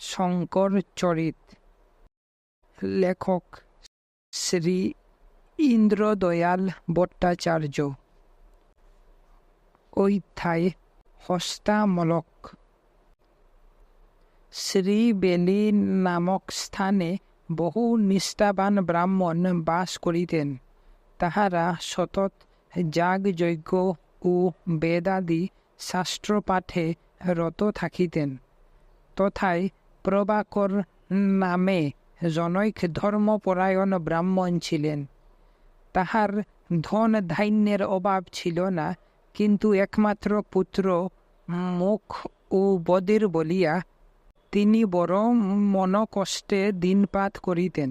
শঙ্কর চরিত। লেখক শ্রী ইন্দ্রদয়াল ভট্টাচার্য। অধ্যায় হস্তামলক। শ্রীবেলী নামক স্থানে বহু নিষ্ঠাবান ব্রাহ্মণ বাস করিতেন। তাহারা সতত যাগযজ্ঞ ও বেদাদি শাস্ত্রপাঠে রত থাকিতেন। তথায় প্রভাকর নামে জনৈক ধর্মপরায়ণ ব্রাহ্মণ ছিলেন। তাহার ধন ধান্যের অভাব ছিল না, কিন্তু একমাত্র পুত্র মুখ ও বধির বলিয়া তিনি বড় মনকষ্টে দিনপাত করিতেন।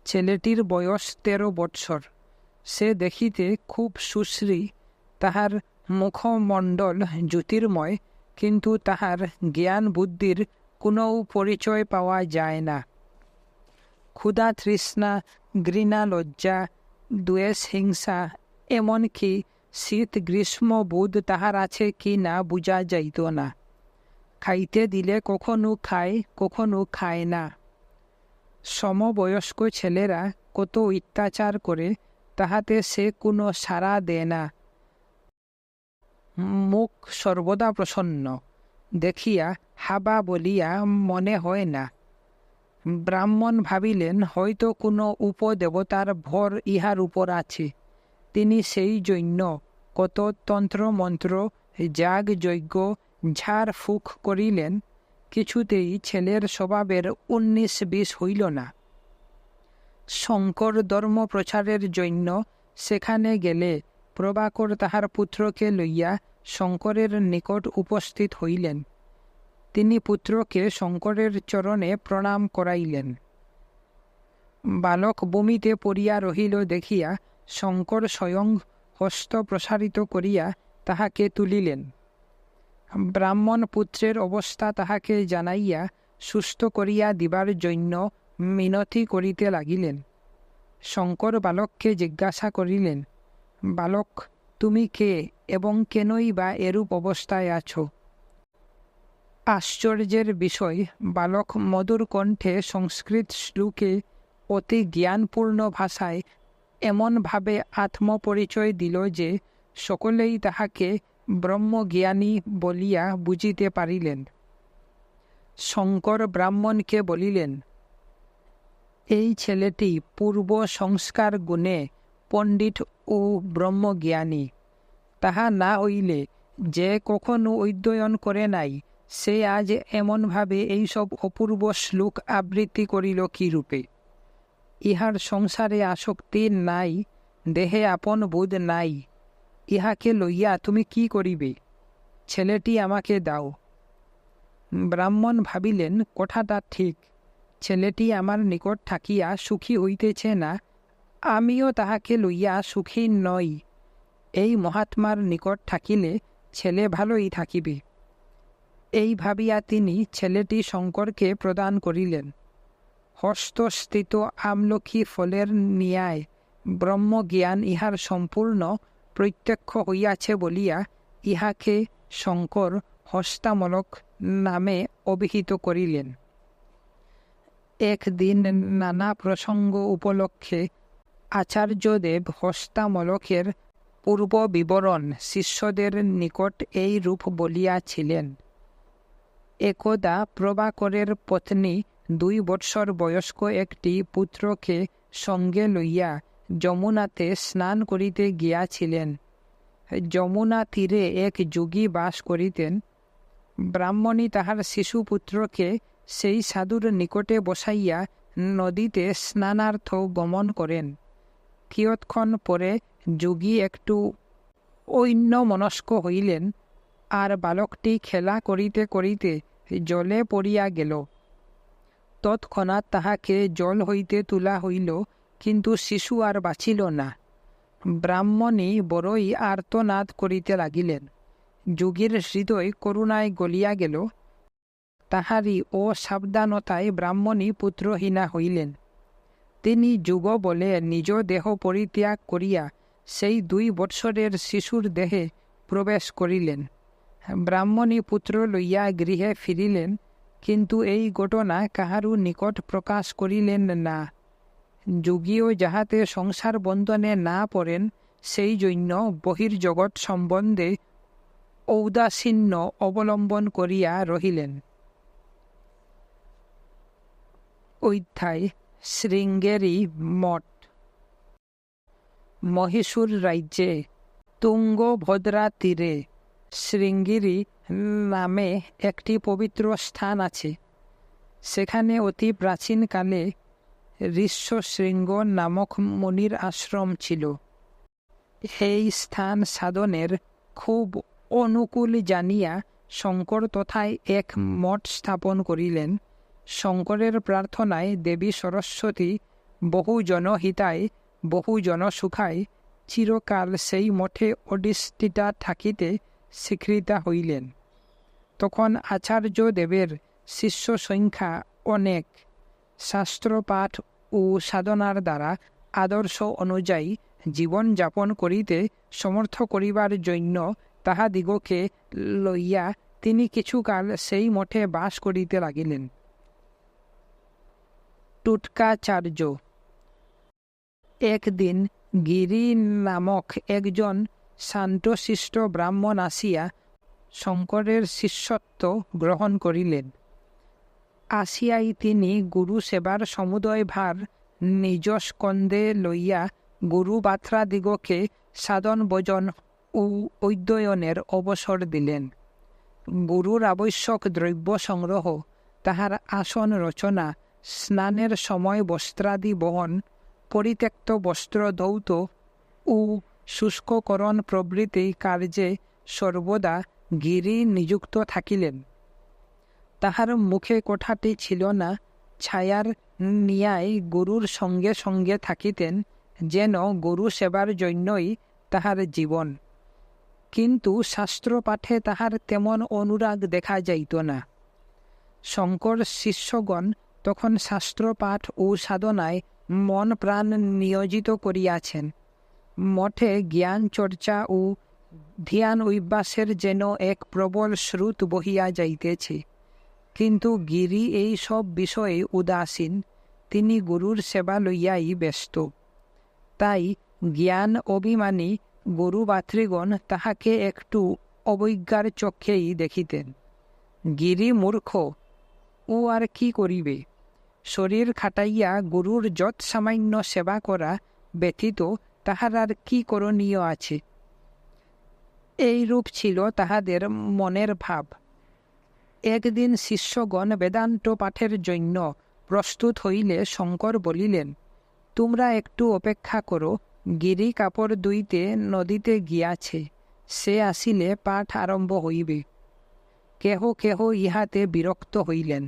ছেলেটির বয়স 13 বৎসর। সে দেখিতে খুব সুশ্রী। তাহার মুখমণ্ডল জ্যোতির্ময়, কিন্তু তাহার জ্ঞান বুদ্ধির কোনো পরিচয় পাওয়া যায় না। ক্ষুধা তৃষ্ণা, ঘৃণা লজ্জা, দ্বেষ হিংসা, এমনকি শীত গ্রীষ্ম বোধ তাহার আছে কি না বুঝা যাইত না। খাইতে দিলে কখনো খায়, কখনো খায় না। সমবয়স্ক ছেলেরা কত অত্যাচার করে, তাহাতে সে কোনো সাড়া দেয় না। মুখ সর্বদা প্রসন্ন, দেখিয়া হাবা বলিয়া মনে হয় না। ব্রাহ্মণ ভাবিলেন, হয়তো কোনো উপদেবতার ভর ইহার উপর আছে। তিনি সেই জন্য কত তন্ত্রমন্ত্র, যাগযজ্ঞ, ঝাড় ফুঁক করিলেন, কিছুতেই ছেলের স্বভাবের 19-20 হইল না। শঙ্কর ধর্ম প্রচারের জন্য সেখানে গেলে প্রভাকর তাহার পুত্রকে লইয়া শঙ্করের নিকট উপস্থিত হইলেন। তিনি পুত্রকে শঙ্করের চরণে প্রণাম করাইলেন। বালক ভূমিতে পড়িয়া রহিল দেখিয়া শঙ্কর স্বয়ং হস্ত প্রসারিত করিয়া তাহাকে তুলিলেন। ব্রাহ্মণ পুত্রের অবস্থা তাহাকে জানাইয়া সুস্থ করিয়া দিবার জন্য মিনতি করিতে লাগিলেন। শঙ্কর বালককে জিজ্ঞাসা করিলেন, বালক, তুমি কে এবং কেনই বা এরূপ অবস্থায় আছো? আশ্চর্যের বিষয়, বালক মধুর কণ্ঠে সংস্কৃত শ্লোকে অতি জ্ঞানপূর্ণ ভাষায় এমনভাবে আত্মপরিচয় দিল যে সকলেই তাহাকে ব্রহ্মজ্ঞানী বলিয়া বুঝিতে পারিলেন। শঙ্কর ব্রাহ্মণকে বলিলেন, এই ছেলেটি পূর্ব সংস্কার গুণে পণ্ডিত ও ব্রহ্মজ্ঞানী। তাহা না হইলে যে কখনো অধ্যয়ন করে নাই, সে আজ এমনভাবে এইসব অপূর্ব শ্লোক আবৃত্তি করিল কি রূপে? ইহার সংসারে আসক্তি নাই, দেহে আপন বোধ নাই। ইহাকে লইয়া তুমি কি করিবে? ছেলেটি আমাকে দাও। ব্রাহ্মণ ভাবিলেন, কথাটা ঠিক। ছেলেটি আমার নিকট থাকিয়া সুখী হইতেছে না, আমিও তাহাকে লইয়া সুখী নই। এই মহাত্মার নিকট থাকিলে ছেলে ভালোই থাকিবে। এই ভাবিয়া তিনি ছেলেটি শঙ্করকে প্রদান করিলেন। হস্তস্থিত আমলকি ফলের ন্যায় ব্রহ্মজ্ঞান ইহার সম্পূর্ণ প্রত্যক্ষ হইয়াছে বলিয়া ইহাকে শঙ্কর হস্তামলক নামে অভিহিত করিলেন। একদিন নানা প্রসঙ্গ উপলক্ষে আচার্যদেব হস্তামলকের পূর্ব বিবরণ শিষ্যদের নিকট এই রূপ বলিয়াছিলেন। একদা প্রভাকরের পত্নী 2 বৎসর বয়স্ক একটি পুত্রকে সঙ্গে লইয়া যমুনাতে স্নান করিতে গিয়াছিলেন। যমুনা তীরে এক যোগী বাস করিতেন। ব্রাহ্মণী তাহার শিশুপুত্রকে সেই সাধুর নিকটে বসাইয়া নদীতে স্নানার্থ গমন করেন। কিয়ৎক্ষণ পরে যোগী একটু অন্যমনস্ক হইলেন, আর বালকটি খেলা করিতে করিতে জলে পড়িয়া গেল। তৎক্ষণাৎ তাহাকে জল হইতে তোলা হইল, কিন্তু শিশু আর বাঁচিল না। ব্রাহ্মণী বড়ই আর্তনাদ করিতে লাগিলেন। যোগীর হৃদয় করুণায় গলিয়া গেল। তাহারই অসাবধানতায় ব্রাহ্মণী পুত্রহীনা হইলেন। তিনি যুগ বলে নিজ দেহ পরিত্যাগ করিয়া সেই 2 বৎসরের শিশুর দেহে প্রবেশ করিলেন। ব্রাহ্মণী পুত্র লইয়া গৃহে ফিরিলেন, কিন্তু এই ঘটনা কাহারও নিকট প্রকাশ করিলেন না। যোগীও যাহাতে সংসার বন্ধনে না পড়েন, সেই জন্য বহির্জগৎ সম্বন্ধে ঔদাসীন্য অবলম্বন করিয়া রহিলেন। অধ্যায় শৃঙ্গেরি মঠ। মহীশূর রাজ্যে তুঙ্গভদ্রা তীরে শৃঙ্গেরি নামে একটি পবিত্র স্থান আছে। সেখানে অতি প্রাচীনকালে ঋষ্যশৃঙ্গ নামক মুনির আশ্রম ছিল। এই স্থান সাধনের খুব অনুকূল জানিয়া শঙ্কর তথায় এক মঠ স্থাপন করিলেন। শঙ্করের প্রার্থনায় দেবী সরস্বতী বহু জনহিতায় বহু জনসুখায় চিরকাল সেই মঠে অধিষ্ঠিতা থাকিতে স্বীকৃতা হইলেন। তখন আচার্য দেবের শিষ্য সংখ্যা অনেক। শাস্ত্রপাঠ ও সাধনার দ্বারা আদর্শ অনুযায়ী জীবন যাপন করিতে সমর্থ করিবার জন্য তাহাদিগকে লইয়া তিনি কিছুকাল সেই মঠে বাস করিতে লাগিলেন। টুটকাচার্য। একদিন গিরি নামক একজন শান্তশিষ্ট ব্রাহ্মণ আসিয়া শঙ্করের শিষ্যত্ব গ্রহণ করিলেন। আসিয়াই তিনি গুরু সেবার সমুদয় ভার নিজ স্কন্ধে লইয়া গুরু বাত্রাদিগকে সাধন ভজন ও অধ্যয়নের অবসর দিলেন। গুরুর আবশ্যক দ্রব্য সংগ্রহ, তাহার আসন রচনা, স্নানের সময় বস্ত্রাদি বহন, পরিত্যক্ত বস্ত্র ধৌত ও শুষ্ককরণ প্রভৃতি কার্যে সর্বদা গিরি নিযুক্ত থাকিলেন। তাহার মুখে কথাটি ছিল না, ছায়ার ন্যায় গুরুর সঙ্গে সঙ্গে থাকিতেন, যেন গুরু সেবার জন্যই তাহার জীবন। কিন্তু শাস্ত্রপাঠে তাহার তেমন অনুরাগ দেখা যাইত না। শঙ্কর শিষ্যগণ তখন শাস্ত্রপাঠ ও সাধনায় মন প্রাণ নিয়োজিত করিয়াছেন। মঠে জ্ঞান চর্চা ও ধ্যান অভ্যাসের যেন এক প্রবল স্রোত বহিয়া যাইতেছে। কিন্তু গিরি এই সব বিষয়ে উদাসীন, তিনি গুরুর সেবা লইয়াই ব্যস্ত। তাই জ্ঞান অভিমানী গুরু ভাতৃগণ তাহাকে একটু অবজ্ঞার চক্ষেই দেখিতেন। গিরি মূর্খ, ও আর কি করিবে? শরীর খাটাইয়া গুরুর যৎ সামান্য সেবা করা ব্যতীত তাহার আর কি করণীয় আছে? এইরূপ ছিল তাহাদের মনের ভাব। একদিন শিষ্যগণ বেদান্ত পাঠের জন্য প্রস্তুত হইলে শঙ্কর বলিলেন, তোমরা একটু অপেক্ষা করো, গিরি কাপড় ধুইতে নদীতে গিয়াছে, সে আসিলে পাঠ আরম্ভ হইবে। কেহ কেহ ইহাতে বিরক্ত হইলেন,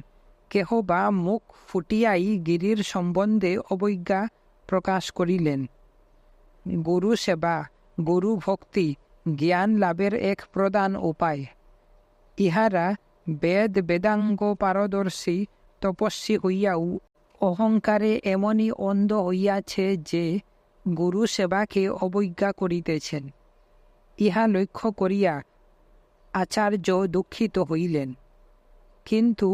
কেহ বা মুখ ফুটিয়াই গিরির সম্বন্ধে অবজ্ঞা প্রকাশ করিলেন। গুরু সেবা, গুরু ভক্তি জ্ঞান লাভের এক প্রধান উপায়। ইহারা বেদ বেদাঙ্গ পারদর্শী তপস্বী হইয়াও অহংকারে এমনই অন্ধ হইয়াছে যে গুরু সেবাকে অবজ্ঞা করিতেছেন। ইহা লক্ষ্য করিয়া আচার্য দুঃখিত হইলেন, কিন্তু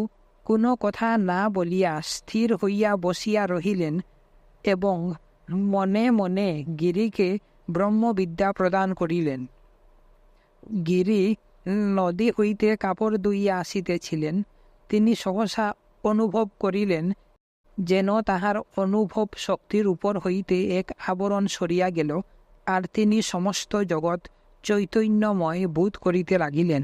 কোনো কথা না বলিয়া স্থির হইয়া বসিয়া রহিলেন এবং মনে মনে গিরিকে ব্রহ্মবিদ্যা প্রদান করিলেন। গিরি নদী হইতে কাপড় ধুইয়া আসিতেছিলেন। তিনি সহসা অনুভব করিলেন যেন তাহার অনুভব শক্তির উপর হইতে এক আবরণ সরিয়া গেল, আর তিনি সমস্ত জগৎ চৈতন্যময় বোধ করিতে লাগিলেন।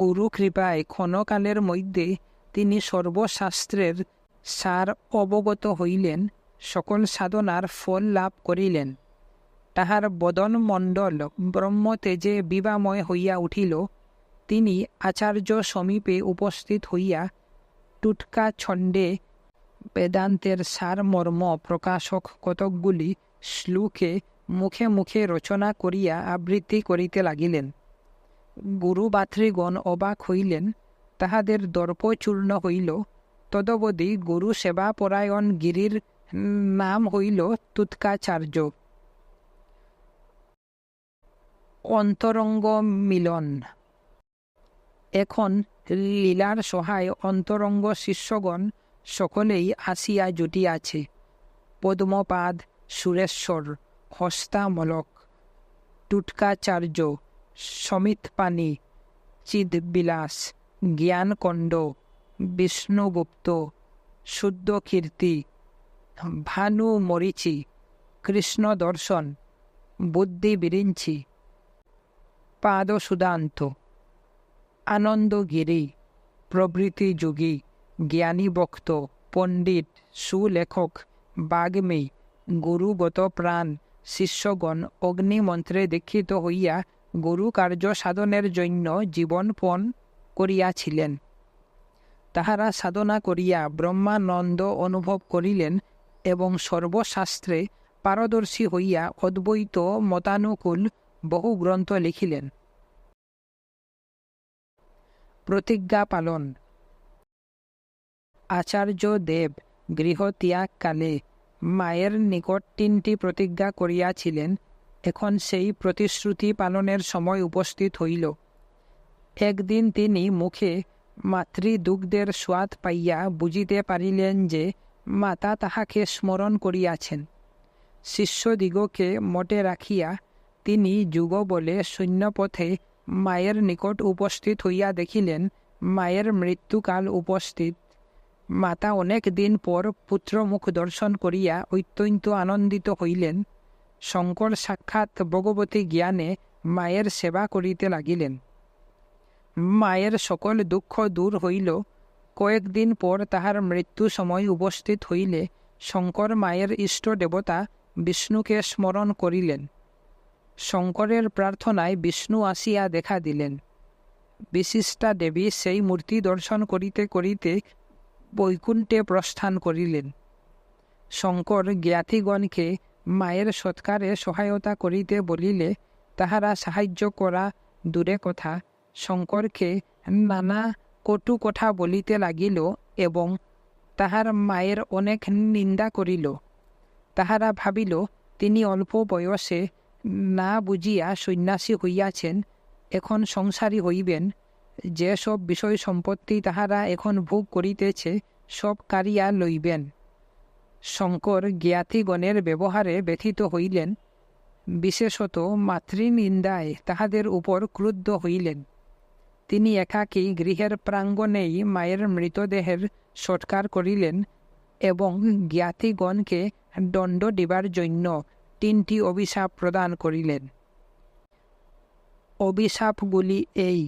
গুরু কৃপায় ক্ষণকালের মধ্যে তিনি সর্বশাস্ত্রের সার অবগত হইলেন, সকল সাধনার ফল লাভ করিলেন। তাহার বদন মণ্ডল ব্রহ্মতেজে বিভাময় হইয়া উঠিল। তিনি আচার্য সমীপে উপস্থিত হইয়া টুটকা ছন্দে বেদান্তের সারমর্ম প্রকাশক কতকগুলি শ্লোকে মুখে মুখে রচনা করিয়া আবৃত্তি করিতে লাগিলেন। গুরু ভাতৃগণ অবাক হইলেন, তাহাদের দর্প চূর্ণ হইল। তদবধি গুরু সেবাপরায়ণ গিরির নাম হইল টুটকাচার্য। অন্তরঙ্গ মিলন। এখন লীলার সহায় অন্তরঙ্গ শিষ্যগণ সকলেই আসিয়া জুটিয়াছে। পদ্মপাদ, সুরেশ্বর, হস্তামলক, টুটকাচার্য, সমিতপাণি, চিদবিলাস, জ্ঞানকণ্ড, বিষ্ণুগুপ্ত, শুদ্ধকীর্তি, ভানু মরিচি, কৃষ্ণদর্শন, বুদ্ধিবিরিঞ্চি, পাদসুদান্ত, আনন্দগিরি প্রভৃতি যোগী, জ্ঞানীভক্ত, পণ্ডিত, সুলেখক, বাগ্মী, গুরুগত প্রাণ শিষ্যগণ অগ্নিমন্ত্রে দীক্ষিত হইয়া গুরু কার্য সাধনের জন্য জীবনপণ করিয়াছিলেন। তাহারা সাধনা করিয়া ব্রহ্মানন্দ অনুভব করিলেন এবং সর্বশাস্ত্রে পারদর্শী হইয়া অদ্বৈত মতানুকূল বহু গ্রন্থ লিখিলেন। প্রতিজ্ঞা পালন। আচার্য দেব গৃহত্যাগকালে মায়ের নিকট 3টি প্রতিজ্ঞা করিয়াছিলেন। এখন সেই প্রতিশ্রুতি পালনের সময় উপস্থিত হইল। একদিন তিনি মুখে মাতৃদুগ্ধের স্বাদ পাইয়া বুঝিতে পারিলেন যে মাতা তাহাকে স্মরণ করিয়াছেন। শিষ্যদিগকে মঠে রাখিয়া তিনি যুগবলে শূন্যপথে মায়ের নিকট উপস্থিত হইয়া দেখিলেন মায়ের মৃত্যুকাল উপস্থিত। মাতা অনেক দিন পর পুত্রমুখ দর্শন করিয়া অত্যন্ত আনন্দিত হইলেন। শঙ্কর সাক্ষাৎ ভগবতী জ্ঞানে মায়ের সেবা করিতে লাগিলেন। মায়ের সকল দুঃখ দূর হইল। কয়েকদিন পর তাহার মৃত্যু সময় উপস্থিত হইলে শঙ্কর মায়ের ইষ্ট দেবতা বিষ্ণুকে স্মরণ করিলেন। শঙ্করের প্রার্থনায় বিষ্ণু আসিয়া দেখা দিলেন। বিশিষ্টা দেবী সেই মূর্তি দর্শন করিতে করিতে বৈকুণ্ঠে প্রস্থান করিলেন। শঙ্কর জ্ঞাতিগণকে মায়ের সৎকারে সহায়তা করিতে বলিলে তাহারা সাহায্য করা দূরে কথা, শঙ্করকে নানা কটু কথা বলিতে লাগিল এবং তাহার মায়ের অনেক নিন্দা করিল। তাহারা ভাবিল তিনি অল্প বয়সে না বুঝিয়া সন্ন্যাসী হইয়াছেন, এখন সংসারী হইবেন। যেসব বিষয় সম্পত্তি তাহারা এখন ভোগ করিতেছে সব কারিয়া লইবেন। শঙ্কর জ্ঞাতিগণের ব্যবহারে ব্যথিত হইলেন, বিশেষত মাতৃনিন্দায় তাহাদের উপর ক্রুদ্ধ হইলেন। তিনি একাকী গৃহের প্রাঙ্গণেই মায়ের মৃতদেহের সৎকার করিলেন এবং জ্ঞাতিগণকে দণ্ড দিবার জন্য 3টি অভিশাপ প্রদান করিলেন। অভিশাপগুলি এই: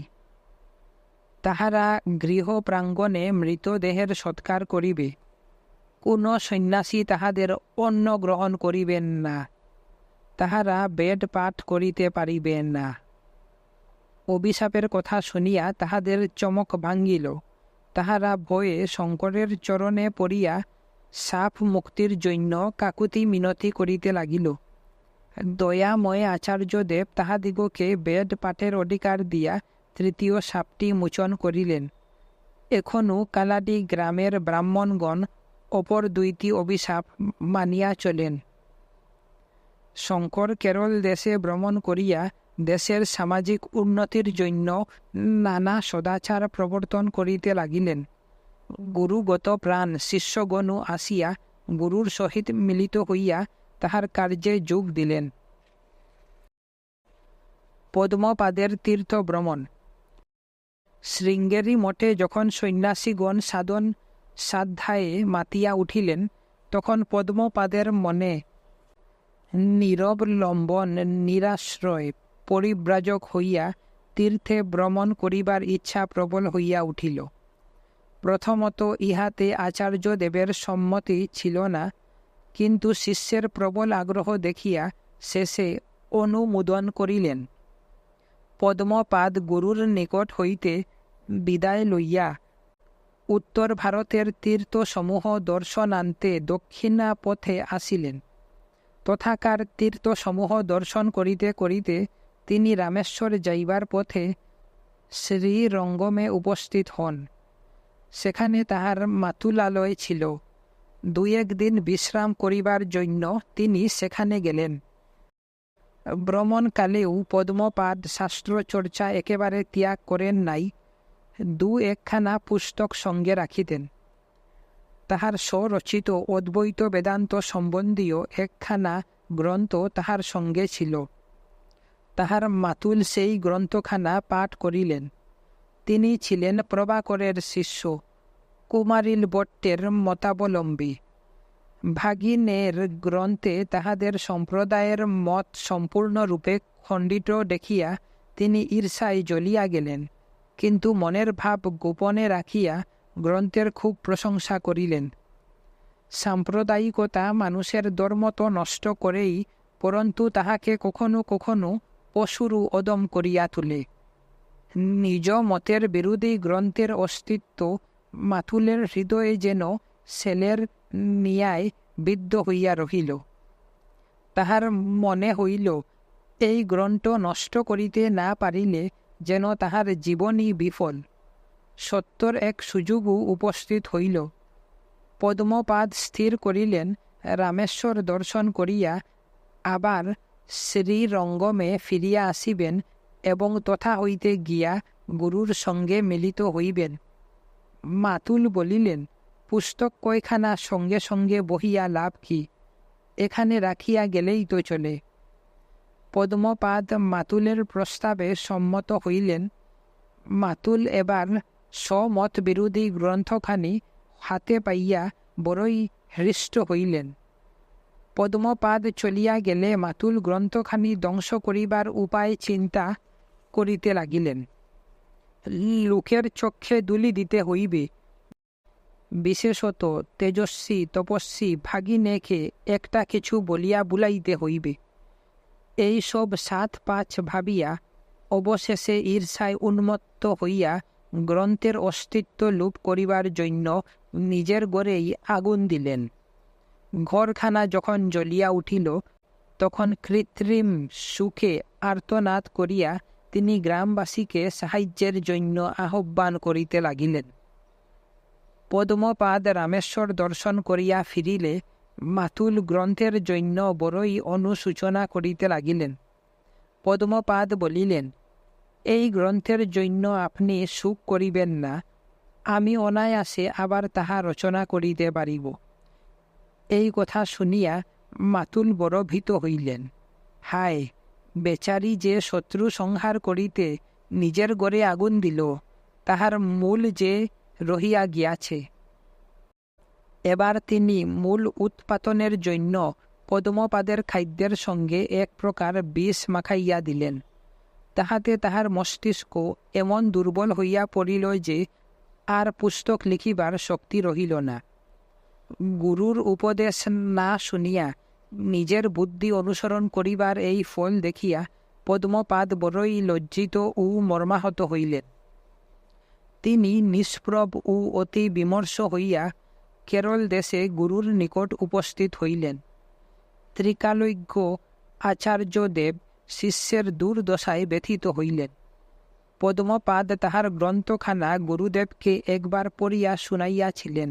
তাহারা গৃহ প্রাঙ্গণে মৃতদেহের সৎকার করিবে, কোন সন্ন্যাসী তাহাদের অন্ন গ্রহণ করিবেন না, তাহারা বেদ পাঠ করিতে পারিবেন না। অভিশাপের কথা শুনিয়া তাহাদের চমক ভাঙ্গিল। তাহারা ভয়ে শঙ্করের চরণে পড়িয়া সাপ মুক্তির জন্য কাকুতি মিনতি করিতে লাগিল। দয়াময় আচার্যদেব তাহাদিগকে বেদ পাঠের অধিকার দিয়া 3য় সাপটি মোচন করিলেন। এখনও কালাডি গ্রামের ব্রাহ্মণগণ অপর 2টি অভিশাপ মানিয়া চলেন। শঙ্কর কেরল দেশে ভ্রমণ করিয়া দেশের সামাজিক উন্নতির জন্য নানা সদাচার প্রবর্তন করিতে লাগিলেন। গুরুগত প্রাণ শিষ্যগণও আসিয়া গুরুর সহিত মিলিত হইয়া তাহার কার্যে যোগ দিলেন। পদ্মপাদের তীর্থ ভ্রমণ। শৃঙ্গেরি মঠে যখন সন্ন্যাসীগণ সাধন সাধ্যায়ে মাতিয়া উঠিলেন, তখন পদ্মপাদের মনে নিরবলম্বন নিরাশ্রয় পরিব্রাজক হইয়া তীর্থে ভ্রমণ করিবার ইচ্ছা প্রবল হইয়া উঠিল। প্রথমত ইহাতে আচার্যদেবের সম্মতি ছিল না, কিন্তু শিষ্যের প্রবল আগ্রহ দেখিয়া শেষে অনুমোদন করিলেন। পদ্মপাদ গুরুর নিকট হইতে বিদায় লইয়া উত্তর ভারতের তীর্থসমূহ দর্শনান্তে দক্ষিণা পথে আসিলেন। তথাকার তীর্থসমূহ দর্শন করিতে করিতে তিনি রামেশ্বর যাইবার পথে শ্রীরঙ্গমে উপস্থিত হন। সেখানে তাহার মাতুলালয় ছিল। 2-1 দিন বিশ্রাম করিবার জন্য তিনি সেখানে গেলেন। ভ্রমণকালেও পদ্মপাদ শাস্ত্রচর্চা একেবারে ত্যাগ করেন নাই। একখানা পুস্তক সঙ্গে রাখিতেন। তাহার স্বরচিত অদ্বৈত বেদান্ত সম্বন্ধীয় একখানা গ্রন্থ তাহার সঙ্গে ছিল। তাহার মাতুল সেই গ্রন্থখানা পাঠ করিলেন। তিনি ছিলেন প্রভাকরের শিষ্য, কুমারিল ভট্টের মতাবলম্বী। ভাগিনের গ্রন্থে তাহাদের সম্প্রদায়ের মত সম্পূর্ণরূপে খণ্ডিত দেখিয়া তিনি ঈর্ষায় জ্বলিয়া গেলেন, কিন্তু মনের ভাব গোপনে রাখিয়া গ্রন্থের খুব প্রশংসা করিলেন। সাম্প্রদায়িকতা মানুষের ধর্ম তো নষ্ট করেই, পরন্তু তাহাকে কখনো কখনো পশুরু অদম করিয়া তোলে। নিজ মতের বিরোধী গ্রন্থের অস্তিত্ব মাতুলের হৃদয়ে যেন সেলের নিয়ায় বিদ্ধ হইয়া রহিল। তাহার মনে হইল, এই গ্রন্থ নষ্ট করিতে না পারিলে যেন তাহার জীবনই বিফল। সত্যর এক সুযোগও উপস্থিত হইল। পদ্মপাদ স্থির করিলেন, রামেশ্বর দর্শন করিয়া আবার শ্রীরঙ্গমে ফিরিয়া আসিবেন এবং তথা হইতে গিয়া গুরুর সঙ্গে মিলিত হইবেন। মাতুল বলিলেন, পুস্তক কয়খানা সঙ্গে সঙ্গে বহিয়া লাভ কি? এখানে রাখিয়া গেলেই তো চলে। পদ্মপাদ মাতুলের প্রস্তাবে সম্মত হইলেন। মাতুল এবার স্বমত বিরোধী গ্রন্থখানি হাতে পাইয়া বড়ই হৃষ্ট হইলেন। পদ্মপাদ চলিয়া গেলে মাতুল গ্রন্থখানি ধ্বংস করিবার উপায় চিন্তা করিতে লাগিলেন। লোকের চক্ষে দুলি দিতে হইবে, বিশেষত তেজস্বী তপস্বী ভাগিনেকে একটা কিছু বলিয়া বুলাইতে হইবে। এই সব ৭-৫ ভাবিয়া অবশেষে ঈর্ষায় উন্মত্ত হইয়া গ্রন্থের অস্তিত্ব লোপ করিবার জন্য নিজের ঘরেই আগুন দিলেন। ঘরখানা যখন জ্বলিয়া উঠিল, তখন কৃত্রিম সুখে আর্তনাদ করিয়া তিনি গ্রামবাসীকে সাহায্যের জন্য আহ্বান করিতে লাগিলেন। পদ্মপাদ রামেশ্বর দর্শন করিয়া ফিরিলে মাতুল গ্রন্থের জন্য বড়ই অনুশোচনা করিতে লাগিলেন। পদ্মপাদ বলিলেন, এই গ্রন্থের জন্য আপনি সুখ করিবেন না, আমি অনায়াসে আবার তাহা রচনা করিতে পারিব। এই কথা শুনিয়া মাতুল বড় ভীত হইলেন। হায়, বেচারি যে শত্রু সংহার করিতে নিজের ঘরে আগুন দিল, তাহার মূল যে রহিয়া গিয়াছে। এবার তিনি মূল উৎপাটনের জন্য পদ্মপাদের খাদ্যের সঙ্গে এক প্রকার বিষ মাখাইয়া দিলেন। তাহাতে তাহার মস্তিষ্ক এমন দুর্বল হইয়া পড়িল যে আর পুস্তক লিখিবার শক্তি রহিল না। গুরুর উপদেশ না শুনিয়া নিজের বুদ্ধি অনুসরণ করিবার এই ফল দেখিয়া পদ্মপাদ বড়ই লজ্জিত ও মর্মাহত হইলেন। তিনি নিষ্প্রভ ও অতি বিমর্ষ হইয়া কেরল দেশে গুরুর নিকট উপস্থিত হইলেন। ত্রিকালজ্ঞ আচার্যদেব শিষ্যের দুর্দশায় ব্যথিত হইলেন। পদ্মপাদ তাহার গ্রন্থখানা গুরুদেবকে একবার পড়িয়া শুনাইয়াছিলেন।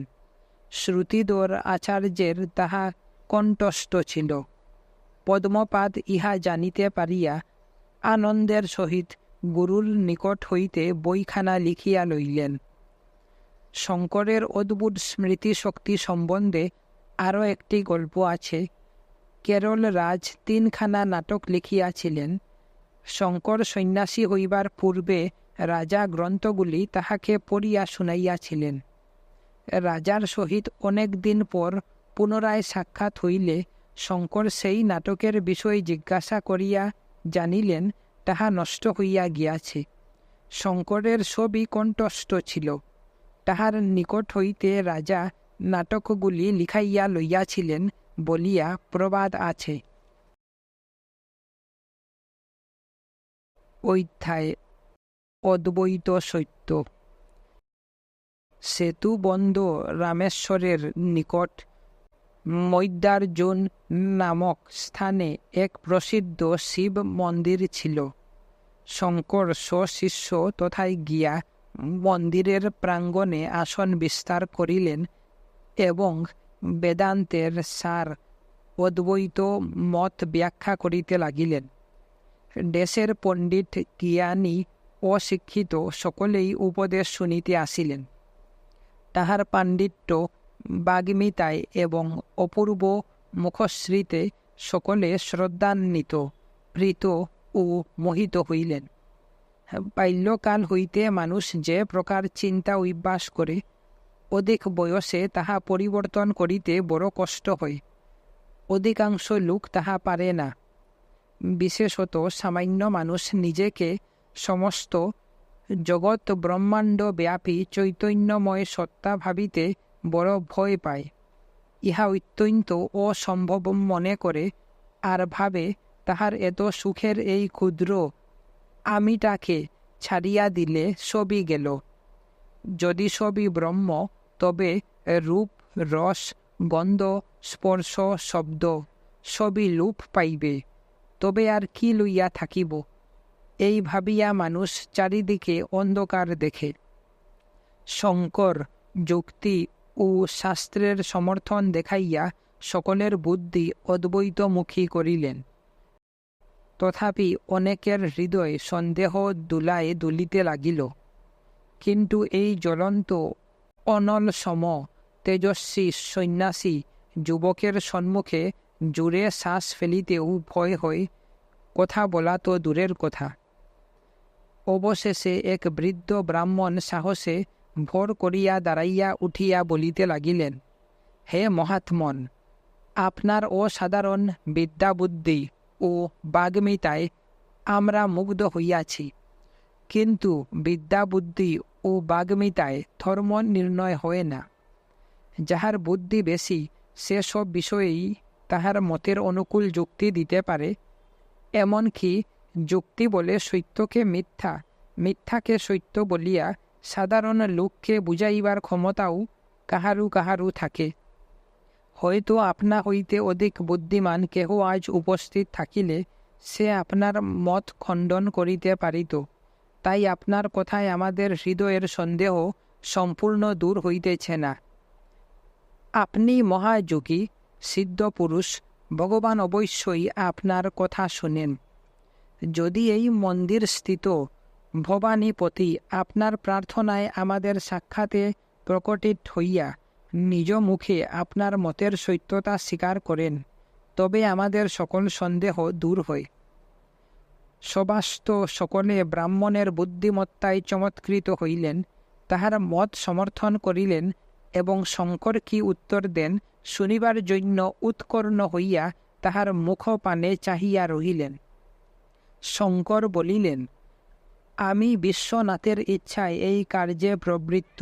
শ্রুতিধর আচার্যের তাহা কণ্ঠস্থ ছিল। পদ্মপাদ ইহা জানিতে পারিয়া আনন্দের সহিত গুরুর নিকট হইতে বইখানা লিখিয়া লইলেন। শঙ্করের অদ্ভুত স্মৃতিশক্তি সম্বন্ধে আরও একটি গল্প আছে। কেরল রাজ 3খানা নাটক লিখিয়াছিলেন। শঙ্কর সন্ন্যাসী হইবার পূর্বে রাজা গ্রন্থগুলি তাহাকে পড়িয়া শুনাইয়াছিলেন। রাজার সহিত অনেক দিন পর পুনরায় সাক্ষাৎ হইলে শঙ্কর সেই নাটকের বিষয় জিজ্ঞাসা করিয়া জানিলেন তাহা নষ্ট হইয়া গিয়াছে। শঙ্করের সবই কণ্ঠস্থ ছিল। তাহার নিকট হইতে রাজা নাটকগুলি লিখাইয়া লইয়াছিলেন বলিয়া প্রবাদ আছে। অধ্যায় অদ্বৈত সত্য। সেতুবন্ধ রামেশ্বরের নিকট মৈদার্জুন নামক স্থানে এক প্রসিদ্ধ শিব মন্দির ছিল। শঙ্কর স্বশিষ্য তথায় গিয়া মন্দিরের প্রাঙ্গণে আসন বিস্তার করিলেন এবং বেদান্তের সার অদ্বৈত মত ব্যাখ্যা করিতে লাগিলেন। দেশের পণ্ডিত জ্ঞানী অশিক্ষিত সকলেই উপদেশ শুনিতে আসিলেন। তাহার পাণ্ডিত্য, বাগ্মিতায় এবং অপূর্ব মুখশ্রীতে সকলে শ্রদ্ধান্বিত, প্রীত ও মোহিত হইলেন। বাল্যকাল হইতে মানুষ যে প্রকার চিন্তা অভ্যাস করে, অধিক বয়সে তাহা পরিবর্তন করিতে বড় কষ্ট হয়। অধিকাংশ লোক তাহা পারে না। বিশেষত সামান্য মানুষ নিজেকে সমস্ত জগৎ ব্রহ্মাণ্ড ব্যাপী চৈতন্যময় সত্তা ভাবিতে বড় ভয় পায়। ইহা অত্যন্ত অসম্ভব মনে করে, আর ভাবে তাহার এত সুখের এই ক্ষুদ্র আমিটাকে ছাড়িয়া দিলে সবই গেল। যদি সবই ব্রহ্ম, তবে রূপ, রস, গন্ধ, স্পর্শ, শব্দ সবই লোপ পাইবে, তবে আর কি লইয়া থাকিব? এই ভাবিয়া মানুষ চারিদিকে অন্ধকার দেখে। শঙ্কর যুক্তি ও শাস্ত্রের সমর্থন দেখাইয়া সকলের বুদ্ধি অদ্বৈতমুখী করিলেন। তথাপি অনেকের হৃদয় সন্দেহ দুলায় দুলিতে লাগিল। কিন্তু এই জ্বলন্ত অনল সম তেজস্বী সন্ন্যাসী যুবকের সম্মুখে জোরে শ্বাস ফেলিতেও ভয় হয়, কথা বলা তো দূরের কথা। অবশেষে এক বৃদ্ধ ব্রাহ্মণ সাহসে ভর করিয়া দাঁড়াইয়া উঠিয়া বলিতে লাগিলেন, হে মহাত্মন, আপনার অসাধারণ বিদ্যাবুদ্ধি ও বাগ্মিতায় আমরা মুগ্ধ হইয়াছি। কিন্তু বিদ্যাবুদ্ধি ও বাগ্মিতায় ধর্ম নির্ণয় হয় না। যাহার বুদ্ধি বেশি, সে সব বিষয়েই তাহার মতের অনুকূল যুক্তি দিতে পারে। এমনকি যুক্তি বলে সত্যকে মিথ্যা, মিথ্যাকে সত্য বলিয়া সাধারণ লোককে বুঝাইবার ক্ষমতাও কাহারু কাহারু থাকে। হয়তো আপনা হইতে অধিক বুদ্ধিমান কেহ আজ উপস্থিত থাকিলে সে আপনার মত খণ্ডন করিতে পারিত। তাই আপনার কথায় আমাদের হৃদয়ের সন্দেহ সম্পূর্ণ দূর হইতেছে না। আপনি মহাযোগী, সিদ্ধ পুরুষ, ভগবান অবশ্যই আপনার কথা শুনেন। যদি এই মন্দির স্থিত ভবানীপতি আপনার প্রার্থনায় আমাদের সাক্ষাতে প্রকটিত হইয়া নিজ মুখে আপনার মতের সত্যতা স্বীকার করেন, তবে আমাদের সকল সন্দেহ দূর হয়। সবাস্ত সকলে ব্রাহ্মণের বুদ্ধিমত্তায় চমৎকৃত হইলেন, তাহার মত সমর্থন করিলেন এবং শঙ্কর কি উত্তর দেন শুনিবার জন্য উৎকর্ণ হইয়া তাহার মুখপানে চাহিয়া রহিলেন। শঙ্কর বলিলেন, আমি বিশ্বনাথের ইচ্ছায় এই কার্যে প্রবৃত্ত।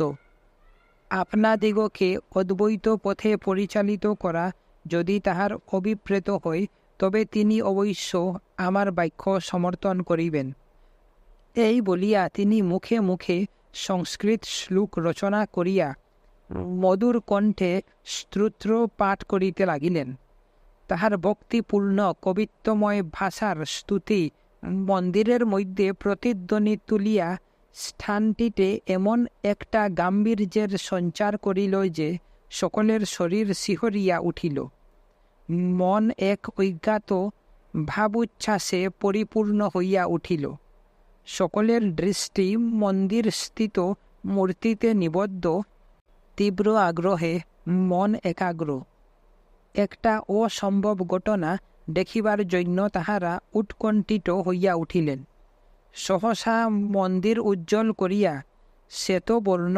আপনাদিগকে অদ্বৈত পথে পরিচালিত করা যদি তাহার অভিপ্রেত হয়, তবে তিনি অবশ্য আমার বাক্য সমর্থন করিবেন। এই বলিয়া তিনি মুখে মুখে সংস্কৃত শ্লোক রচনা করিয়া মধুর কণ্ঠে স্তোত্র পাঠ করিতে লাগিলেন। তাহার ভক্তিপূর্ণ কবিত্বময় ভাষার স্তুতি মন্দিরের মধ্যে প্রতিধ্বনি তুলিয়া স্থানটিতে এমন একটা গাম্ভীর্যের সঞ্চার করিল যে সকলের শরীর শিহরিয়া উঠিল। মন এক অজ্ঞাত ভাবোচ্ছ্বাসে পরিপূর্ণ হইয়া উঠিল। সকলের দৃষ্টি মন্দিরস্থিত মূর্তিতে নিবদ্ধ। তীব্র আগ্রহে মন একাগ্র। একটা অসম্ভব ঘটনা দেখিবার জন্য তাহারা উৎকণ্ঠিত হইয়া উঠিলেন। সহসা মন্দির উজ্জ্বল করিয়া শ্বেতবর্ণ,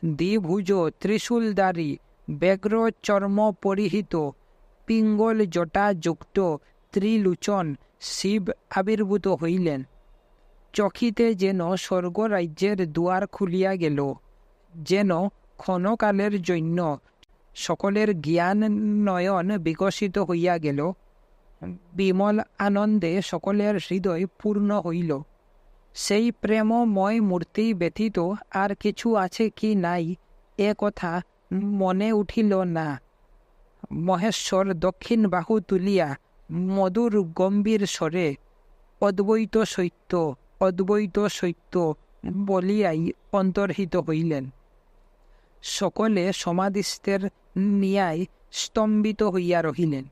দ্বিভুজ, ত্রিশূলধারী, ব্যগ্র চর্ম পরিহিত, পিঙ্গল জটা যুক্ত ত্রিলোচন শিব আবির্ভূত হইলেন। চকিতে যেন স্বর্গরাজ্যের দুয়ার খুলিয়া গেল, যেন ক্ষণকালের জন্য সকলের জ্ঞান নয়ন বিকশিত হইয়া গেল। বিমল আনন্দে সকলের হৃদয় পূর্ণ হইল। সেই প্রেমময় মূর্তি ব্যতীত আর কিছু আছে কি নাই, এ কথা মনে উঠিল না। মহেশ্বর দক্ষিণ বাহু তুলিয়া মধুর গম্ভীর স্বরে অদ্বৈত সত্য, অদ্বৈত সত্য বলিয়াই অন্তর্হিত হইলেন। সকলে সমাধিস্থের ন্যায় স্তম্ভিত হইয়া রহিলেন।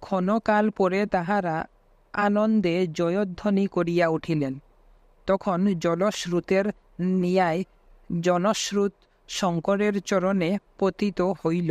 ক্ষণকাল পরে তাহারা আনন্দে জয়ধ্বনি করিয়া উঠিলেন। তখন জলস্রোতের ন্যায় জনস্রোত শঙ্করের চরণে পতিত হইল।